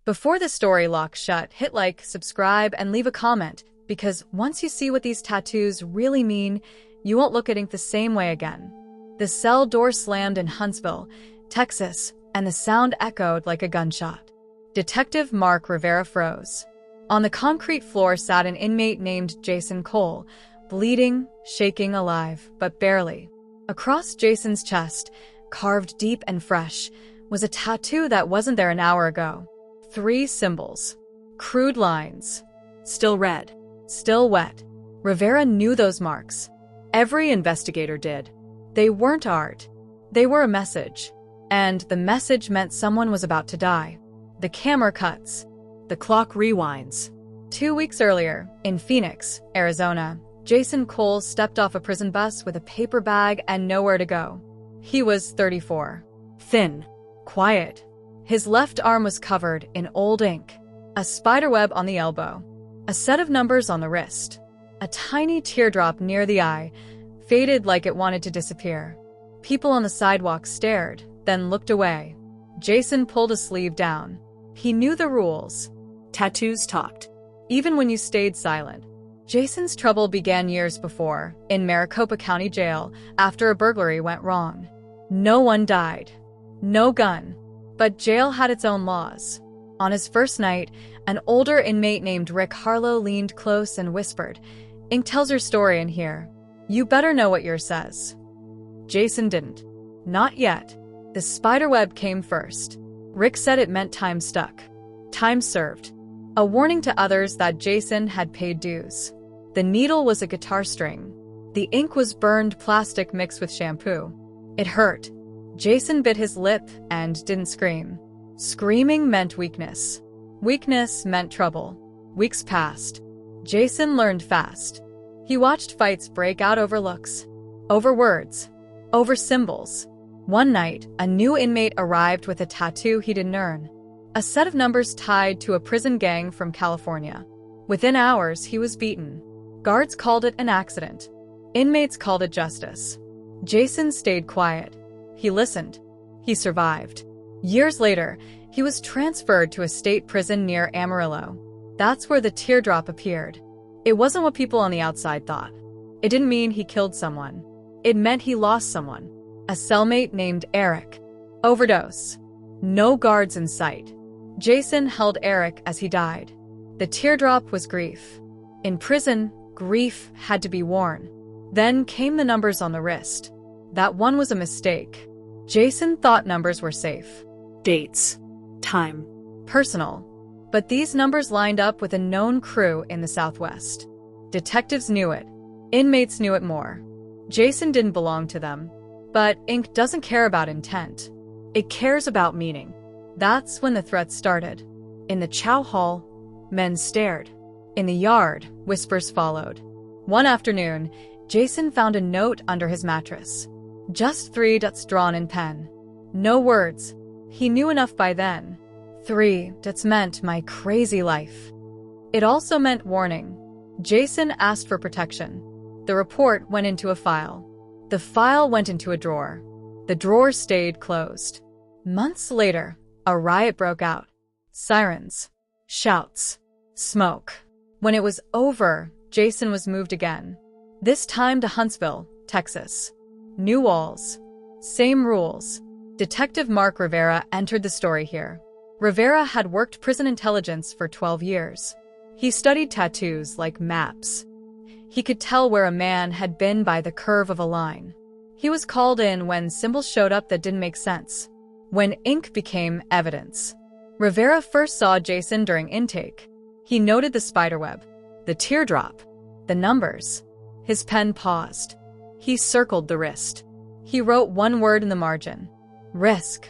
Before the story locks shut, hit like, subscribe, and leave a comment, because once you see what these tattoos really mean, you won't look at ink the same way again. The cell door slammed in Huntsville, Texas, and the sound echoed like a gunshot. Detective Mark Rivera froze. On the concrete floor sat an inmate named Jason Cole, bleeding, shaking, alive, but barely. Across Jason's chest, carved deep and fresh, was a tattoo that wasn't there an hour ago. 3 symbols. Crude lines. Still red. Still wet. Rivera knew those marks. Every investigator did. They weren't art. They were a message. And the message meant someone was about to die. The camera cuts. The clock rewinds. 2 weeks earlier, in Phoenix, Arizona, Jason Cole stepped off a prison bus with a paper bag and nowhere to go. He was 34. Thin. Quiet. His left arm was covered in old ink. A spiderweb on the elbow. A set of numbers on the wrist. A tiny teardrop near the eye, faded like it wanted to disappear. People on the sidewalk stared, then looked away. Jason pulled a sleeve down. He knew the rules. Tattoos talked. Even when you stayed silent. Jason's trouble began years before, in Maricopa County Jail, after a burglary went wrong. No one died. No gun. But jail had its own laws. On his first night, an older inmate named Rick Harlow leaned close and whispered, "Ink tells your story in here. You better know what yours says." Jason didn't. Not yet. The spiderweb came first. Rick said it meant time stuck. Time served. A warning to others that Jason had paid dues. The needle was a guitar string. The ink was burned plastic mixed with shampoo. It hurt. Jason bit his lip and didn't scream. Screaming meant weakness. Weakness meant trouble. Weeks passed. Jason learned fast. He watched fights break out over looks, over words, over symbols. One night, a new inmate arrived with a tattoo he didn't earn. A set of numbers tied to a prison gang from California. Within hours, he was beaten. Guards called it an accident. Inmates called it justice. Jason stayed quiet. He listened. He survived. Years later, he was transferred to a state prison near Amarillo. That's where the teardrop appeared. It wasn't what people on the outside thought. It didn't mean he killed someone. It meant he lost someone. A cellmate named Eric. Overdose. No guards in sight. Jason held Eric as he died. The teardrop was grief. In prison, grief had to be worn. Then came the numbers on the wrist. That one was a mistake. Jason thought numbers were safe. Dates. Time. Personal. But these numbers lined up with a known crew in the Southwest. Detectives knew it. Inmates knew it more. Jason didn't belong to them. But ink doesn't care about intent. It cares about meaning. That's when the threats started. In the chow hall, men stared. In the yard, whispers followed. One afternoon, Jason found a note under his mattress. Just 3 dots drawn in pen. No words. He knew enough by then. 3 dots meant my crazy life. It also meant warning. Jason asked for protection. The report went into a file. The file went into a drawer. The drawer stayed closed. Months later, a riot broke out. Sirens. Shouts. Smoke. When it was over, Jason was moved again. This time to Huntsville, Texas. New walls. Same rules. Detective Mark Rivera entered the story here. Rivera had worked prison intelligence for 12 years. He studied tattoos like maps. He could tell where a man had been by the curve of a line. He was called in when symbols showed up that didn't make sense. When ink became evidence. Rivera first saw Jason during intake. He noted the spiderweb, the teardrop, the numbers. His pen paused. He circled the wrist. He wrote one word in the margin. Risk.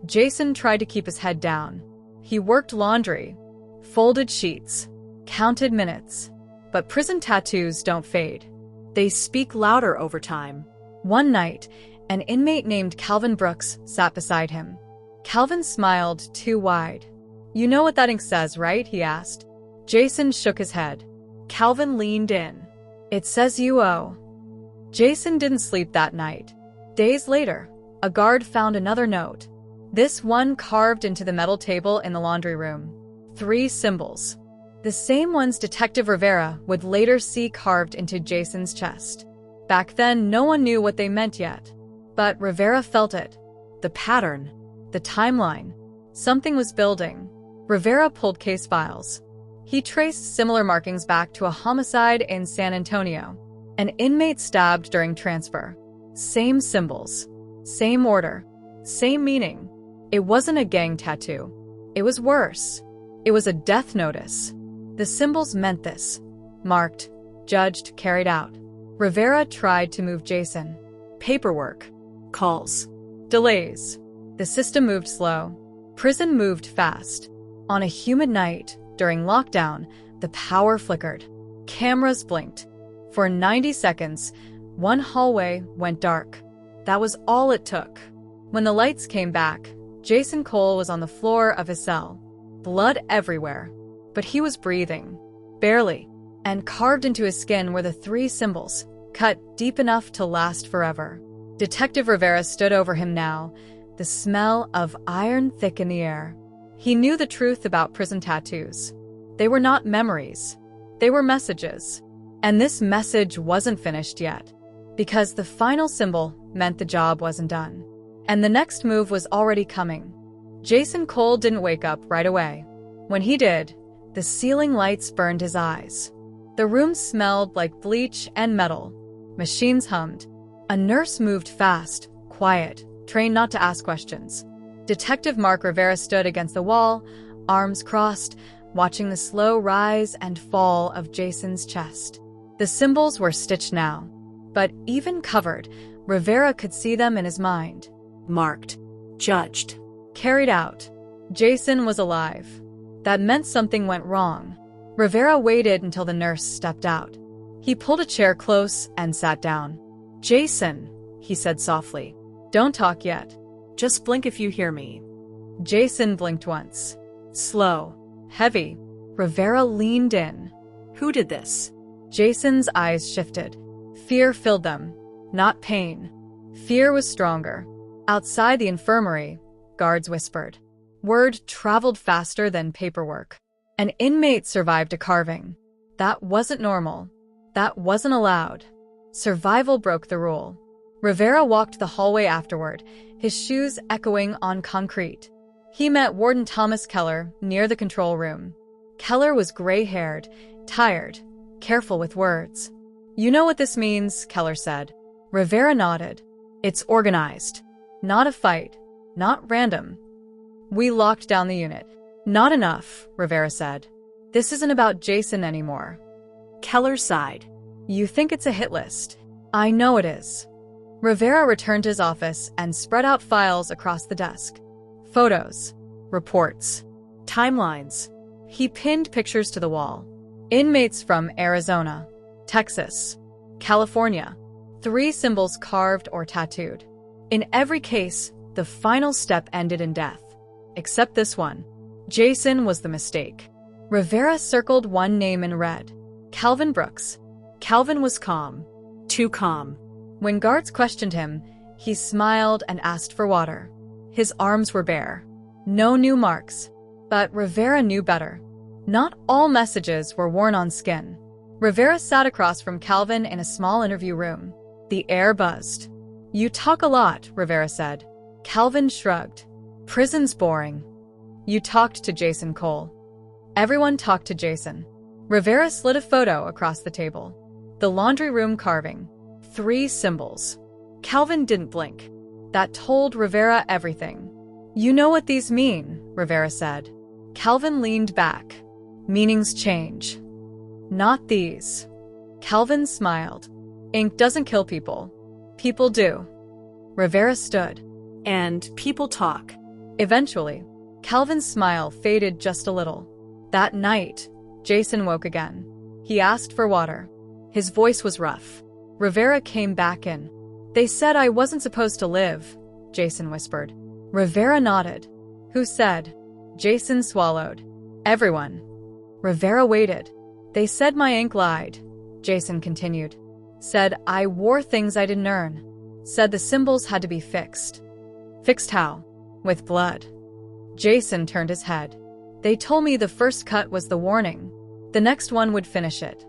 Jason tried to keep his head down. He worked laundry, folded sheets, counted minutes. But prison tattoos don't fade. They speak louder over time. One night, an inmate named Calvin Brooks sat beside him. Calvin smiled too wide. "You know what that ink says, right?" he asked. Jason shook his head. Calvin leaned in. "It says you owe." Jason didn't sleep that night. Days later, a guard found another note. This one carved into the metal table in the laundry room. 3 symbols. The same ones Detective Rivera would later see carved into Jason's chest. Back then, no one knew what they meant yet. But Rivera felt it. The pattern. The timeline. Something was building. Rivera pulled case files. He traced similar markings back to a homicide in San Antonio. An inmate stabbed during transfer. Same symbols. Same order. Same meaning. It wasn't a gang tattoo. It was worse. It was a death notice. The symbols meant this. Marked, judged, carried out. Rivera tried to move Jason. Paperwork. Calls. Delays. The system moved slow. Prison moved fast. On a humid night, during lockdown, the power flickered. Cameras blinked. For 90 seconds, one hallway went dark. That was all it took. When the lights came back, Jason Cole was on the floor of his cell. Blood everywhere. But he was breathing. Barely. And carved into his skin were the 3 symbols, cut deep enough to last forever. Detective Rivera stood over him now, the smell of iron thick in the air. He knew the truth about prison tattoos. They were not memories. They were messages. And this message wasn't finished yet, because the final symbol meant the job wasn't done. And the next move was already coming. Jason Cole didn't wake up right away. When he did, the ceiling lights burned his eyes. The room smelled like bleach and metal. Machines hummed. A nurse moved fast, quiet, trained not to ask questions. Detective Mark Rivera stood against the wall, arms crossed, watching the slow rise and fall of Jason's chest. The symbols were stitched now, but even covered, Rivera could see them in his mind. Marked, judged, carried out. Jason was alive. That meant something went wrong. Rivera waited until the nurse stepped out. He pulled a chair close and sat down. Jason, he said softly, don't talk yet. Just blink if you hear me. Jason blinked once. Slow, heavy. Rivera leaned in. Who did this? Jason's eyes shifted. Fear filled them, not pain. Fear was stronger. Outside the infirmary, guards whispered. Word traveled faster than paperwork. An inmate survived a carving. That wasn't normal. That wasn't allowed. Survival broke the rule. Rivera walked the hallway afterward, his shoes echoing on concrete. He met Warden Thomas Keller near the control room. Keller was gray-haired, tired, careful with words. You know what this means, Keller said. Rivera nodded. It's organized. Not a fight. Not random. We locked down the unit. Not enough, Rivera said. This isn't about Jason anymore. Keller sighed. You think it's a hit list. I know it is. Rivera returned to his office and spread out files across the desk. Photos, reports, timelines. He pinned pictures to the wall. Inmates from Arizona, Texas, California. 3 symbols carved or tattooed. In every case, the final step ended in death. Except this one. Jason was the mistake. Rivera circled one name in red. Calvin Brooks. Calvin was calm. Too calm. When guards questioned him, he smiled and asked for water. His arms were bare. No new marks. But Rivera knew better. Not all messages were worn on skin. Rivera sat across from Calvin in a small interview room. The air buzzed. You talk a lot, Rivera said. Calvin shrugged. Prison's boring. You talked to Jason Cole. Everyone talked to Jason. Rivera slid a photo across the table. The laundry room carving. 3 symbols. Calvin didn't blink. That told Rivera everything. You know what these mean, Rivera said. Calvin leaned back. Meanings change. Not these. Calvin smiled. Ink doesn't kill people. People do. Rivera stood. And people talk. Eventually, Calvin's smile faded just a little. That night, Jason woke again. He asked for water. His voice was rough. Rivera came back in. They said I wasn't supposed to live, Jason whispered. Rivera nodded. Who said? Jason swallowed. Everyone. Rivera waited. They said my ink lied, Jason continued. Said I wore things I didn't earn. Said the symbols had to be fixed. Fixed how? with blood. Jason turned his head. They told me the first cut was the warning. The next one would finish it.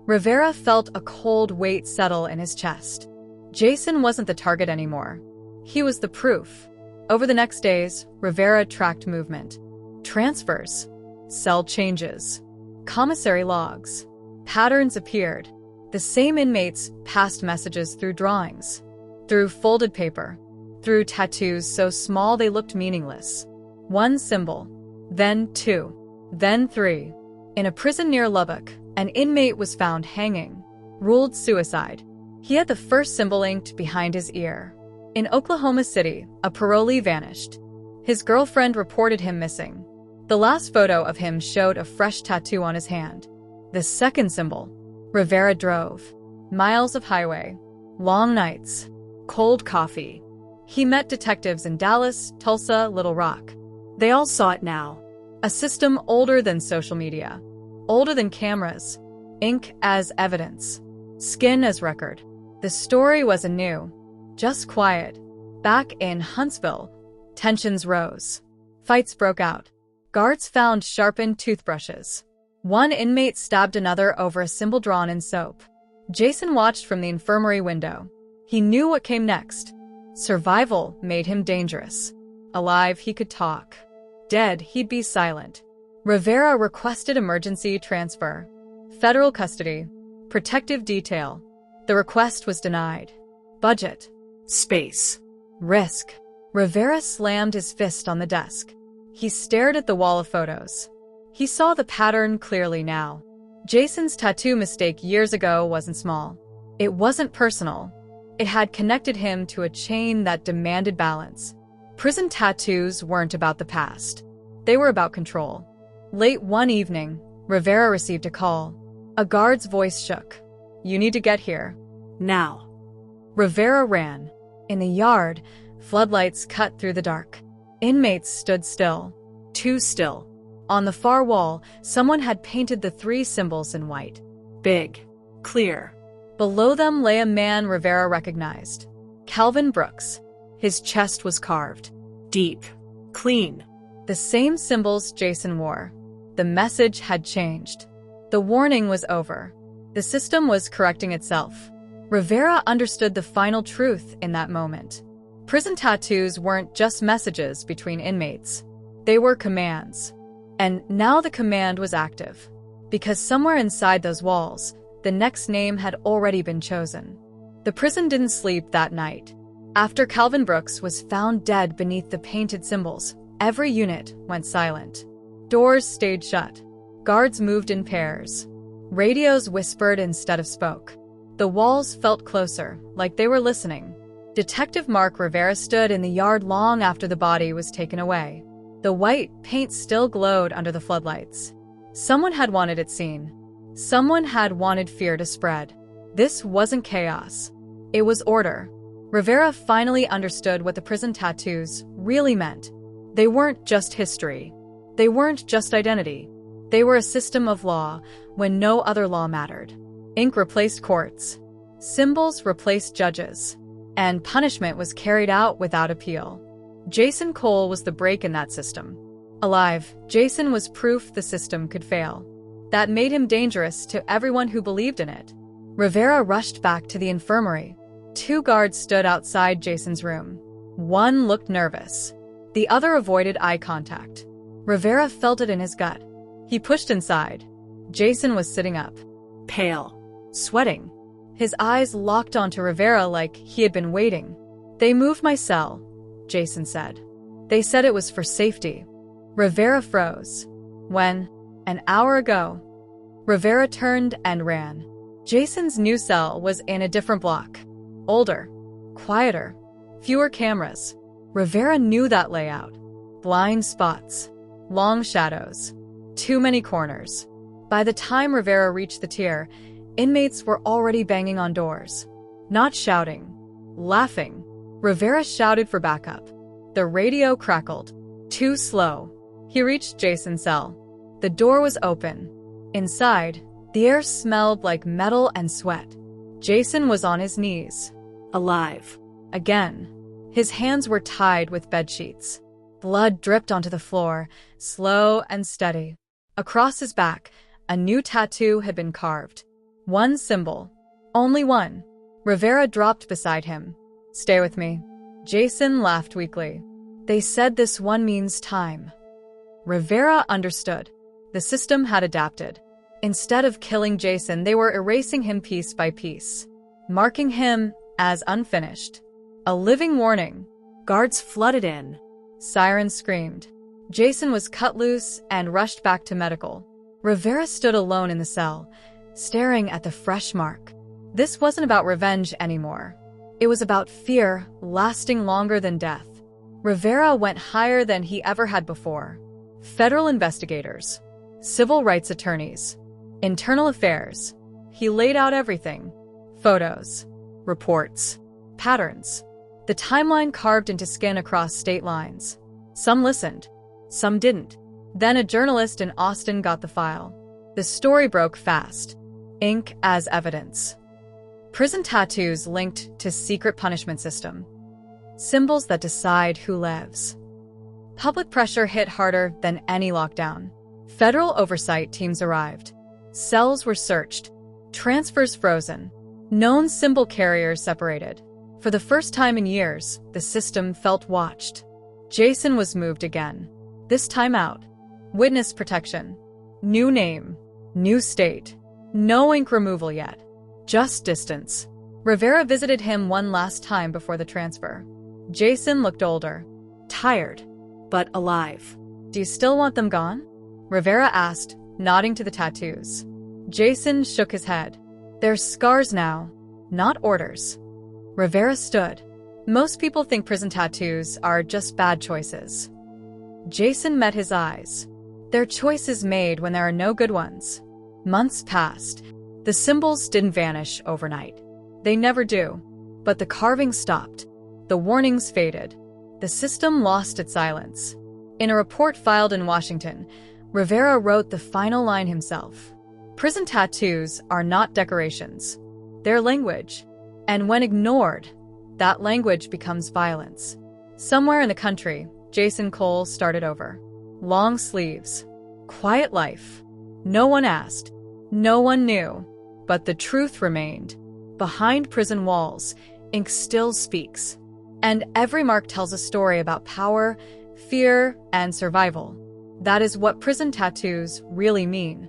Rivera felt a cold weight settle in his chest. Jason wasn't the target anymore. He was the proof. Over the next days, Rivera tracked movement. Transfers, cell changes, commissary logs. Patterns appeared. The same inmates passed messages through drawings, through folded paper, through tattoos so small they looked meaningless. One symbol, then two, then three. In a prison near Lubbock, an inmate was found hanging, ruled suicide. He had the first symbol inked behind his ear. In Oklahoma City, a parolee vanished. His girlfriend reported him missing. The last photo of him showed a fresh tattoo on his hand. The second symbol, Rivera drove. Miles of highway, long nights, cold coffee. He met detectives in Dallas, Tulsa, Little Rock. They all saw it now. A system older than social media, older than cameras, ink as evidence, skin as record. The story wasn't new, just quiet. Back in Huntsville, tensions rose. Fights broke out. Guards found sharpened toothbrushes. One inmate stabbed another over a symbol drawn in soap. Jason watched from the infirmary window. He knew what came next. Survival made him dangerous. Alive, he could talk. Dead, he'd be silent. Rivera requested emergency transfer. Federal custody. Protective detail. The request was denied. Budget. Space. Risk. Rivera slammed his fist on the desk. He stared at the wall of photos. He saw the pattern clearly now. Jason's tattoo mistake years ago wasn't small. It wasn't personal. It had connected him to a chain that demanded balance. Prison tattoos weren't about the past. They were about control. Late one evening, Rivera received a call. A guard's voice shook. "You need to get here. Now." Rivera ran. In the yard, floodlights cut through the dark. Inmates stood still. Too still. On the far wall, someone had painted the three symbols in white. Big. Clear. Below them lay a man Rivera recognized. Calvin Brooks. His chest was carved. Deep. Clean. The same symbols Jason wore. The message had changed. The warning was over. The system was correcting itself. Rivera understood the final truth in that moment. Prison tattoos weren't just messages between inmates. They were commands. And now the command was active. Because somewhere inside those walls, the next name had already been chosen. The prison didn't sleep that night. After Calvin Brooks was found dead beneath the painted symbols, every unit went silent. Doors stayed shut. Guards moved in pairs. Radios whispered instead of spoke. The walls felt closer, like they were listening. Detective Mark Rivera stood in the yard long after the body was taken away. The white paint still glowed under the floodlights. Someone had wanted it seen. Someone had wanted fear to spread. This wasn't chaos. It was order. Rivera finally understood what the prison tattoos really meant. They weren't just history. They weren't just identity. They were a system of law when no other law mattered. Ink replaced courts. Symbols replaced judges. And punishment was carried out without appeal. Jason Cole was the break in that system. Alive, Jason was proof the system could fail. That made him dangerous to everyone who believed in it. Rivera rushed back to the infirmary. Two guards stood outside Jason's room. One looked nervous. The other avoided eye contact. Rivera felt it in his gut. He pushed inside. Jason was sitting up, pale, sweating. His eyes locked onto Rivera like he had been waiting. "They moved my cell," Jason said. "They said it was for safety." Rivera froze. "When?" "An hour ago." Rivera turned and ran. Jason's new cell was in a different block. Older, quieter, fewer cameras. Rivera knew that layout. Blind spots, long shadows, too many corners. By the time Rivera reached the tier, inmates were already banging on doors. Not shouting, laughing. Rivera shouted for backup. The radio crackled. Too slow. He reached Jason's cell. The door was open. Inside, the air smelled like metal and sweat. Jason was on his knees. Alive. Again. His hands were tied with bedsheets. Blood dripped onto the floor, slow and steady. Across his back, a new tattoo had been carved. One symbol. Only one. Rivera dropped beside him. "Stay with me." Jason laughed weakly. "They said this one means time." Rivera understood. The system had adapted. Instead of killing Jason, they were erasing him piece by piece, marking him as unfinished. A living warning. Guards flooded in. Sirens screamed. Jason was cut loose and rushed back to medical. Rivera stood alone in the cell, staring at the fresh mark. This wasn't about revenge anymore. It was about fear lasting longer than death. Rivera went higher than he ever had before. Federal investigators, civil rights attorneys, internal affairs. He laid out everything. Photos, reports, patterns. The timeline carved into skin across state lines. Some listened, some didn't. Then a journalist in Austin got the file. The story broke fast. Ink as evidence. Prison tattoos linked to secret punishment system. Symbols that decide who lives. Public pressure hit harder than any lockdown. Federal oversight teams arrived. Cells were searched. Transfers frozen. Known symbol carriers separated. For the first time in years, the system felt watched. Jason was moved again. This time out. Witness protection. New name. New state. No ink removal yet. Just distance. Rivera visited him one last time before the transfer. Jason looked older. Tired. But alive. "Do you still want them gone?" Rivera asked, nodding to the tattoos. Jason shook his head. "They're scars now, not orders." Rivera stood. "Most people think prison tattoos are just bad choices." Jason met his eyes. "They're choices made when there are no good ones." Months passed. The symbols didn't vanish overnight. They never do. But the carving stopped. The warnings faded. The system lost its silence. In a report filed in Washington, Rivera wrote the final line himself. "Prison tattoos are not decorations. They're language. And when ignored, that language becomes violence." Somewhere in the country, Jason Cole started over. Long sleeves. Quiet life. No one asked. No one knew. But the truth remained. Behind prison walls, ink still speaks. And every mark tells a story about power, fear, and survival. That is what prison tattoos really mean.